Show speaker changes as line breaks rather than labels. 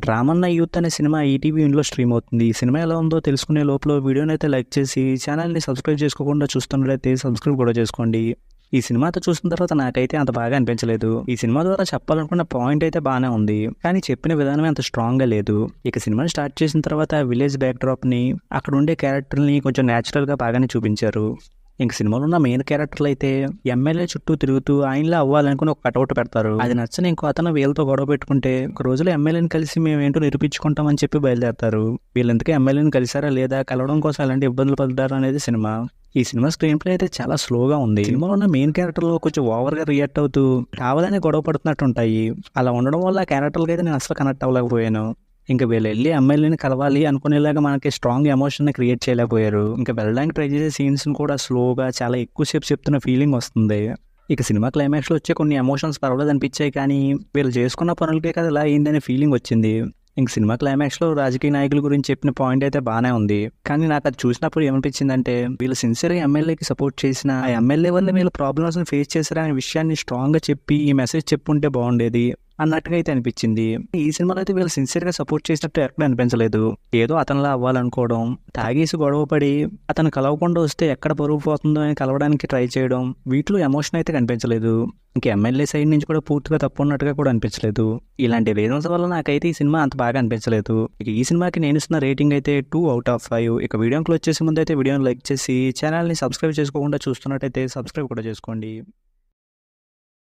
Ramanna youth అనే cinema ETV యూనిలో stream అవుతుంది. ఈ సినిమా ఎలా ఉందో తెలుసుకునే లోపల వీడియోని అయితే లైక్ చేసి ఛానల్ని సబ్స్క్రైబ్ చేసుకోకుండా చూస్తున్నట్లయితే సబ్స్క్రైబ్ కూడా చేసుకోండి. ఈ సినిమాతో చూసిన తర్వాత నాకైతే అంత బాగా అనిపించలేదు. ఈ సినిమా ద్వారా చెప్పాలనుకున్న పాయింట్ అయితే బాగానే ఉంది, కానీ చెప్పిన విధానమే అంత స్ట్రాంగ్ గా లేదు. ఇక సినిమాని స్టార్ట్ చేసిన తర్వాత విలేజ్ బ్యాక్ డ్రాప్ ని, అక్కడ ఉండే క్యారెక్టర్ని కొంచెం న్యాచురల్ గా బాగానే చూపించారు. ఇంక సినిమాలో ఉన్న మెయిన్ క్యారెక్టర్లు అయితే ఎమ్మెల్యే చుట్టూ తిరుగుతూ ఆయనలా అవ్వాలనుకుని ఒక కటౌట్ పెడతారు. అది నచ్చని ఇంకో అతను వీళ్ళతో గొడవ పెట్టుకుంటే ఒక రోజులో ఎమ్మెల్యేని కలిసి మేము ఏంటో నిరూపించుకుంటామని చెప్పి బయలుదేరతారు. వీళ్ళెందుకు ఎమ్మెల్యేని కలిసారా లేదా, కలవడం కోసం ఎలాంటి ఇబ్బందులు పడ్డారు అనేది సినిమా. ఈ సినిమా స్క్రీన్ ప్లే అయితే చాలా స్లోగా ఉంది. సినిమాలో ఉన్న మెయిన్ క్యారెక్టర్లు కొంచెం ఓవర్ గా రియాక్ట్ అవుతూ కావాలని గొడవ పడుతున్నట్టు ఉంటాయి. అలా ఉండడం వల్ల ఆ క్యారెక్టర్లకి అయితే నేను అసలు కనెక్ట్ అవ్వలేకపోయాను. ఇంకా వీళ్ళు వెళ్ళి ఎమ్మెల్యేని కలవాలి అనుకునేలాగా మనకి స్ట్రాంగ్ ఎమోషన్ క్రియేట్ చేయలేకపోయారు. ఇంకా వెళ్ళడానికి ట్రై చేసే సీన్స్ కూడా స్లోగా చాలా ఎక్కువసేపు చెప్తున్న ఫీలింగ్ వస్తుంది. ఇక సినిమా క్లైమాక్స్ లో వచ్చే కొన్ని ఎమోషన్స్ పర్వాలేదు అనిపించాయి, కానీ వీళ్ళు చేసుకున్న పనులకే కదా ఇలా అయిందనే ఫీలింగ్ వచ్చింది. ఇంక సినిమా క్లైమాక్స్ లో రాజకీయ నాయకుల గురించి చెప్పిన పాయింట్ అయితే బాగానే ఉంది, కానీ నాకు అది చూసినప్పుడు ఏమనిపించిందంటే వీళ్ళు సిన్సియర్గా ఎమ్మెల్యేకి సపోర్ట్ చేసిన ఆ ఎమ్మెల్యే వల్ల వీళ్ళు ప్రాబ్లమ్స్ ఫేస్ చేశారు అనే విషయాన్ని స్ట్రాంగ్ గా చెప్పి ఈ మెసేజ్ చెప్పుంటే బాగుండేది అన్నట్టుగా అయితే అనిపించింది. ఈ సినిమాలో అయితే వీళ్ళు సిన్సియర్గా సపోర్ట్ చేసినట్టు ఎక్కడ అనిపించలేదు. ఏదో అతనిలా అవ్వాలనుకోవడం, తాగేసి గొడవపడి అతను కలవకుండా వస్తే ఎక్కడ పరుగు పోతుందో అని కలవడానికి ట్రై చేయడం, వీటిలో ఎమోషన్ అయితే కనిపించలేదు. ఇంక ఎమ్మెల్యే సైడ్ నుంచి కూడా పూర్తిగా తప్పు ఉన్నట్టుగా కూడా అనిపించలేదు. ఇలాంటి రీజన్స్ వల్ల నాకైతే ఈ సినిమా అంత బాగా అనిపించలేదు. ఇక ఈ సినిమాకి నేను ఇస్తున్న రేటింగ్ అయితే 2/5. ఇక వీడియోకి వచ్చేసి ముందు అయితే వీడియోని లైక్ చేసి ఛానల్ని సబ్స్క్రైబ్ చేసుకోకుండా చూస్తున్నట్టయితే సబ్స్క్రైబ్ కూడా చేసుకోండి.